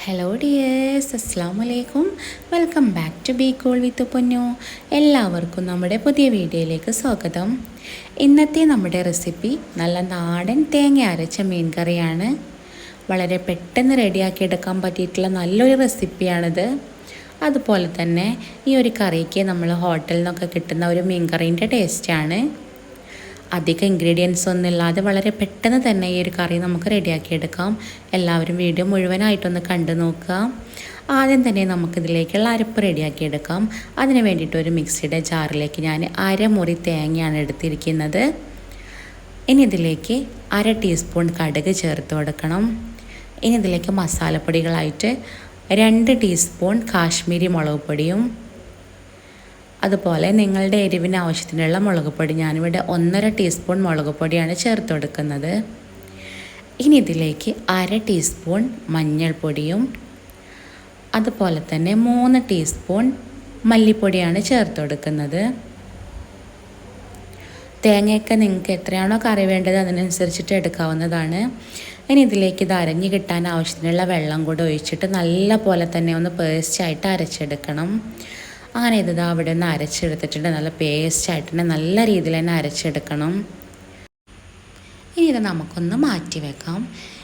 Hello dears, അസ്സലാമു അലൈക്കും. Welcome back to be cool with Ponnu. എല്ലാവർക്കും നമ്മുടെ പുതിയ വീഡിയോയിലേക്ക് സ്വാഗതം. ഇന്നത്തെ നമ്മുടെ റെസിപ്പി നല്ല നാടൻ തേങ്ങ അരച്ച മീൻ കറിയാണ്. വളരെ പെട്ടെന്ന് റെഡിയാക്കി എടുക്കാൻ പറ്റിയിട്ടുള്ള നല്ലൊരു റെസിപ്പിയാണിത്. അതുപോലെ തന്നെ ഈ ഒരു കറിക്ക് നമ്മൾ ഹോട്ടലിൽ നിന്നൊക്കെ കിട്ടുന്ന ഒരു മീൻ കറീൻ്റെ ടേസ്റ്റാണ്. അധികം ഇൻഗ്രീഡിയൻസ് ഒന്നും ഇല്ലാതെ വളരെ പെട്ടെന്ന് തന്നെ ഈ ഒരു കറി നമുക്ക് റെഡിയാക്കിയെടുക്കാം. എല്ലാവരും വീഡിയോ മുഴുവനായിട്ടൊന്ന് കണ്ടു നോക്കുക. ആദ്യം തന്നെ നമുക്കിതിലേക്കുള്ള അരപ്പ് റെഡിയാക്കിയെടുക്കാം. അതിന് വേണ്ടിയിട്ട് ഒരു മിക്സിയുടെ ജാറിലേക്ക് ഞാൻ അരമുറി തേങ്ങയാണ് എടുത്തിരിക്കുന്നത്. ഇനി ഇതിലേക്ക് 1/2 ടീസ്പൂൺ കടുക് ചേർത്ത് കൊടുക്കണം. ഇനി ഇതിലേക്ക് മസാലപ്പൊടികളായിട്ട് 2 ടീസ്പൂൺ കാശ്മീരി മുളക് പൊടിയും, അതുപോലെ നിങ്ങളുടെ എരിവിന് ആവശ്യത്തിനുള്ള മുളക് പൊടി, ഞാനിവിടെ 1.5 ടീസ്പൂൺ മുളക് പൊടിയാണ് ചേർത്ത് കൊടുക്കുന്നത്. ഇനി ഇതിലേക്ക് 1/2 ടീസ്പൂൺ മഞ്ഞൾപ്പൊടിയും, അതുപോലെ തന്നെ 3 ടീസ്പൂൺ മല്ലിപ്പൊടിയാണ് ചേർത്ത് കൊടുക്കുന്നത്. തേങ്ങയൊക്കെ നിങ്ങൾക്ക് എത്രയാണോ കറി വേണ്ടത് അതിനനുസരിച്ചിട്ട് എടുക്കാവുന്നതാണ്. ഇനി ഇതിലേക്ക് ഇത് അരഞ്ഞ് കിട്ടാൻ ആവശ്യത്തിനുള്ള വെള്ളം കൂടെ ഒഴിച്ചിട്ട് നല്ല പോലെ തന്നെ ഒന്ന് പേസ്റ്റായിട്ട് അരച്ചെടുക്കണം. അങ്ങനെ ഇത് അവിടെ നിന്ന് അരച്ചെടുത്തിട്ടുണ്ട്. നല്ല പേസ്റ്റായിട്ട് തന്നെ നല്ല രീതിയിൽ തന്നെ അരച്ചെടുക്കണം. ഇനി ഇത് നമുക്കൊന്ന് മാറ്റി വെക്കാം.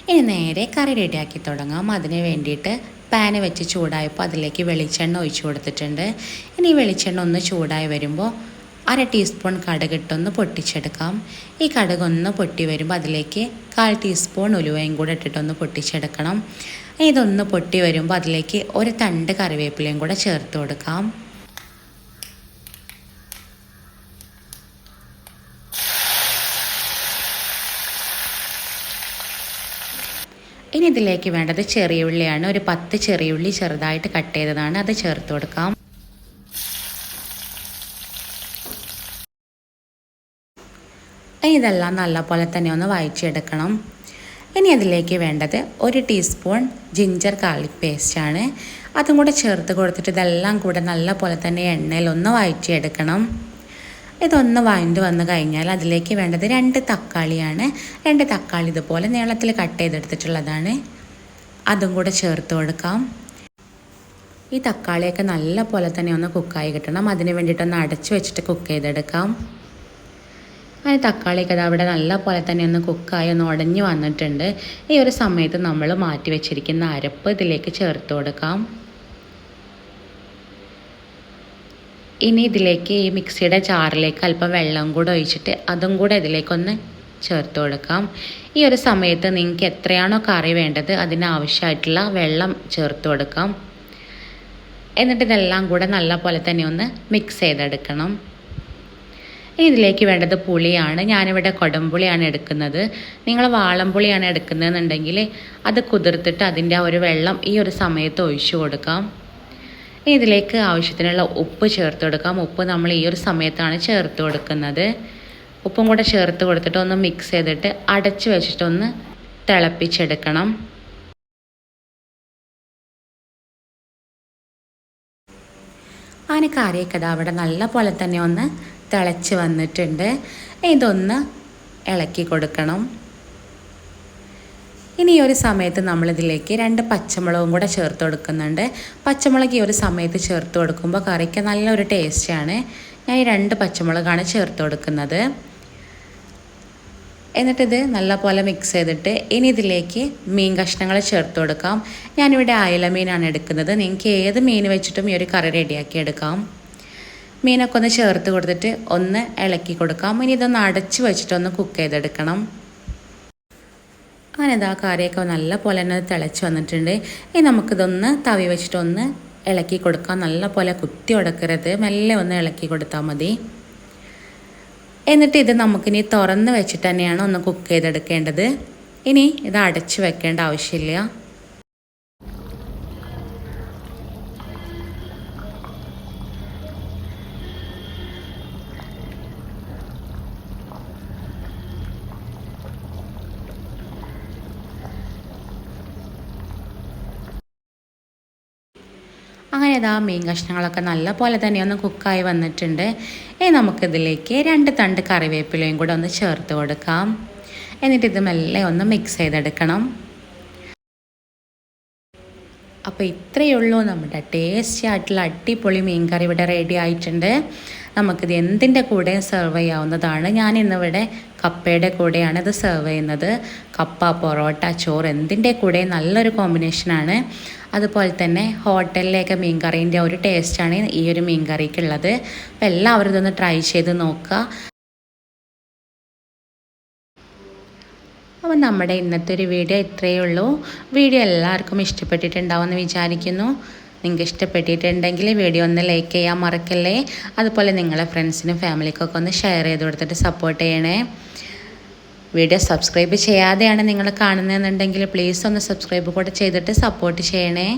ഇനി നേരെ കറി റെഡിയാക്കി തുടങ്ങാം. അതിന് വേണ്ടിയിട്ട് പാന് വെച്ച് ചൂടായപ്പോൾ അതിലേക്ക് വെളിച്ചെണ്ണ ഒഴിച്ചു കൊടുത്തിട്ടുണ്ട്. ഇനി വെളിച്ചെണ്ണ ഒന്ന് ചൂടായി വരുമ്പോൾ 1/2 ടീസ്പൂൺ കടുകിട്ടൊന്ന് പൊട്ടിച്ചെടുക്കാം. ഈ കടുകൊന്ന് പൊട്ടി വരുമ്പോൾ അതിലേക്ക് 1/4 ടീസ്പൂൺ ഉലുവയും കൂടെ ഇട്ടിട്ടൊന്ന് പൊട്ടിച്ചെടുക്കണം. ഇതൊന്ന് പൊട്ടി വരുമ്പോൾ അതിലേക്ക് ഒരു തണ്ട് കറിവേപ്പിലയും കൂടെ ചേർത്ത് കൊടുക്കാം. ഇനി ഇതിലേക്ക് വേണ്ടത് ചെറിയ ഉള്ളിയാണ്. ഒരു 10 ചെറിയ ഉള്ളി ചെറുതായിട്ട് കട്ട് ചെയ്തതാണ്, അത് ചേർത്ത് കൊടുക്കാം. ഇതെല്ലാം നല്ലപോലെ തന്നെ ഒന്ന് വഴറ്റിയെടുക്കണം. ഇനി അതിലേക്ക് വേണ്ടത് 1 ടീസ്പൂൺ ജിഞ്ചർ ഗാർലിക് പേസ്റ്റാണ്. അതും കൂടെ ചേർത്ത് കൊടുത്തിട്ട് ഇതെല്ലാം കൂടെ നല്ല പോലെ തന്നെ എണ്ണയിൽ ഒന്ന് വഴറ്റിയെടുക്കണം. ഇതൊന്ന് വഴണ്ട് വന്നു കഴിഞ്ഞാൽ അതിലേക്ക് വേണ്ടത് 2 തക്കാളിയാണ്. 2 തക്കാളി ഇതുപോലെ നീളത്തിൽ കട്ട് ചെയ്തെടുത്തിട്ടുള്ളതാണ്, അതും കൂടെ ചേർത്ത് കൊടുക്കാം. ഈ തക്കാളിയൊക്കെ നല്ല പോലെ തന്നെ ഒന്ന് കുക്കായി കിട്ടണം. അതിന് വേണ്ടിയിട്ടൊന്ന് അടച്ചു വെച്ചിട്ട് കുക്ക് ചെയ്തെടുക്കാം. അങ്ങനെ തക്കാളിയൊക്കെ അത് അവിടെ നല്ല പോലെ തന്നെ ഒന്ന് കുക്കായി ഒന്ന് ഉടഞ്ഞു വന്നിട്ടുണ്ട്. ഈ ഒരു സമയത്ത് നമ്മൾ മാറ്റി വെച്ചിരിക്കുന്ന അരപ്പ് ഇതിലേക്ക് ചേർത്ത് കൊടുക്കാം. ഇനി ഇതിലേക്ക് ഈ മിക്സിയുടെ ജാറിലേക്ക് അല്പം വെള്ളം കൂടെ ഒഴിച്ചിട്ട് അതും കൂടെ ഇതിലേക്കൊന്ന് ചേർത്ത് കൊടുക്കാം. ഈ ഒരു സമയത്ത് നിങ്ങൾക്ക് എത്രയാണോ കറി വേണ്ടത് അതിനാവശ്യമായിട്ടുള്ള വെള്ളം ചേർത്ത് കൊടുക്കാം. എന്നിട്ട് ഇതെല്ലാം കൂടെ നല്ല പോലെ തന്നെ ഒന്ന് മിക്സ് ചെയ്തെടുക്കണം. ഇതിലേക്ക് വേണ്ടത് പുളിയാണ്. ഞാനിവിടെ കുടംപുളിയാണ് എടുക്കുന്നത്. നിങ്ങൾ വാളംപുളിയാണ് എടുക്കുന്നതെന്നുണ്ടെങ്കിൽ അത് കുതിർത്തിട്ട് അതിൻ്റെ ഒരു വെള്ളം ഈ ഒരു സമയത്ത് ഒഴിച്ചു കൊടുക്കാം. ഇതിലേക്ക് ആവശ്യത്തിനുള്ള ഉപ്പ് ചേർത്ത് കൊടുക്കാം. ഉപ്പ് നമ്മൾ ഈ ഒരു സമയത്താണ് ചേർത്ത് കൊടുക്കുന്നത്. ഉപ്പും കൂടെ ചേർത്ത് കൊടുത്തിട്ട് ഒന്ന് മിക്സ് ചെയ്തിട്ട് അടച്ച് വെച്ചിട്ടൊന്ന് തിളപ്പിച്ചെടുക്കണം. അങ്ങനെ കറിയൊക്കെ അവിടെ നല്ല പോലെ തന്നെ ഒന്ന് തിളച്ച് വന്നിട്ടുണ്ട്. ഇതൊന്ന് ഇളക്കി കൊടുക്കണം. ഇനി ഈ ഒരു സമയത്ത് നമ്മളിതിലേക്ക് 2 പച്ചമുളകും കൂടെ ചേർത്ത് കൊടുക്കുന്നുണ്ട്. പച്ചമുളക് ഈ ഒരു സമയത്ത് ചേർത്ത് കൊടുക്കുമ്പോൾ കറിക്ക് നല്ലൊരു ടേസ്റ്റാണ്. ഞാൻ ഈ 2 പച്ചമുളകാണ് ചേർത്ത് കൊടുക്കുന്നത്. എന്നിട്ടിത് നല്ലപോലെ മിക്സ് ചെയ്തിട്ട് ഇനി ഇതിലേക്ക് മീൻ കഷ്ണങ്ങൾ ചേർത്ത് കൊടുക്കാം. ഞാനിവിടെ അയല മീനാണ് എടുക്കുന്നത്. നിങ്ങൾക്ക് ഏത് മീൻ വെച്ചിട്ടും ഈ ഒരു കറി റെഡിയാക്കി എടുക്കാം. മീനൊക്കെ ഒന്ന് ചേർത്ത് കൊടുത്തിട്ട് ഒന്ന് ഇളക്കി കൊടുക്കാം. ഇനി ഇതൊന്ന് അടച്ച് വെച്ചിട്ടൊന്ന് കുക്ക് ചെയ്തെടുക്കണം. അങ്ങനെ ഇതാ കറിയൊക്കെ നല്ല പോലെ തന്നെ തിളച്ച് വന്നിട്ടുണ്ട്. ഇനി നമുക്കിതൊന്ന് തവി വെച്ചിട്ടൊന്ന് ഇളക്കി കൊടുക്കാം. നല്ല പോലെ കുത്തി ഉടക്കരുത്, മെല്ലെ ഒന്ന് ഇളക്കി കൊടുത്താൽ മതി. എന്നിട്ട് ഇത് നമുക്കിനി തുറന്ന് വെച്ചിട്ട് തന്നെയാണ് ഒന്ന് കുക്ക് ചെയ്തെടുക്കേണ്ടത്. ഇനി ഇത് അടച്ച് വെക്കേണ്ട ആവശ്യമില്ല. അങ്ങനെ ഇതാ മീൻ കഷ്ണങ്ങളൊക്കെ നല്ല പോലെ തന്നെ ഒന്ന് കുക്കായി വന്നിട്ടുണ്ട്. ഇനി നമുക്കിതിലേക്ക് 2 തണ്ട് കറിവേപ്പിലയും കൂടെ ഒന്ന് ചേർത്ത് കൊടുക്കാം. എന്നിട്ട് ഇത് മെല്ലെ ഒന്ന് മിക്സ് ചെയ്തെടുക്കണം. അപ്പോൾ ഇത്രയേ ഉള്ളൂ, നമ്മുടെ ടേസ്റ്റി ആയിട്ടുള്ള അടിപൊളി മീൻ കറി ഇവിടെ റെഡി ആയിട്ടുണ്ട്. നമുക്കിത് എന്തിൻ്റെ കൂടെയും സെർവ് ചെയ്യാവുന്നതാണ്. ഞാനിന്നിവിടെ കപ്പയുടെ കൂടെയാണ് ഇത് സെർവ് ചെയ്യുന്നത്. കപ്പ, പൊറോട്ട, ചോറ് എന്തിൻ്റെ കൂടെയും നല്ലൊരു കോമ്പിനേഷനാണ്. അതുപോലെ തന്നെ ഹോട്ടലിലേക്ക് മീൻ കറീൻ്റെ ഒരു ടേസ്റ്റാണ് ഈ ഒരു മീൻ കറിക്കുള്ളത്. അപ്പോൾ എല്ലാവരും ഇതൊന്ന് ട്രൈ ചെയ്ത് നോക്കുക. അപ്പോൾ നമ്മുടെ ഇന്നത്തെ ഒരു വീഡിയോ ഇത്രയേ ഉള്ളൂ. വീഡിയോ എല്ലാവർക്കും ഇഷ്ടപ്പെട്ടിട്ടുണ്ടാവുമെന്ന് വിചാരിക്കുന്നു. നിങ്ങൾക്ക് ഇഷ്ടപ്പെട്ടിട്ടുണ്ടെങ്കിൽ വീഡിയോ ഒന്ന് ലൈക്ക് ചെയ്യാൻ മറക്കല്ലേ. അതുപോലെ നിങ്ങളെ ഫ്രണ്ട്സിനും ഫാമിലിക്കൊക്കെ ഒന്ന് ഷെയർ ചെയ്ത് കൊടുത്തിട്ട് സപ്പോർട്ട് ചെയ്യണേ. വീഡിയോ സബ്സ്ക്രൈബ് ചെയ്യാതെയാണ് നിങ്ങൾ കാണുന്നതെന്നുണ്ടെങ്കിൽ പ്ലീസ് ഒന്ന് സബ്സ്ക്രൈബ് കൂടെ ചെയ്തിട്ട് സപ്പോർട്ട് ചെയ്യണേ.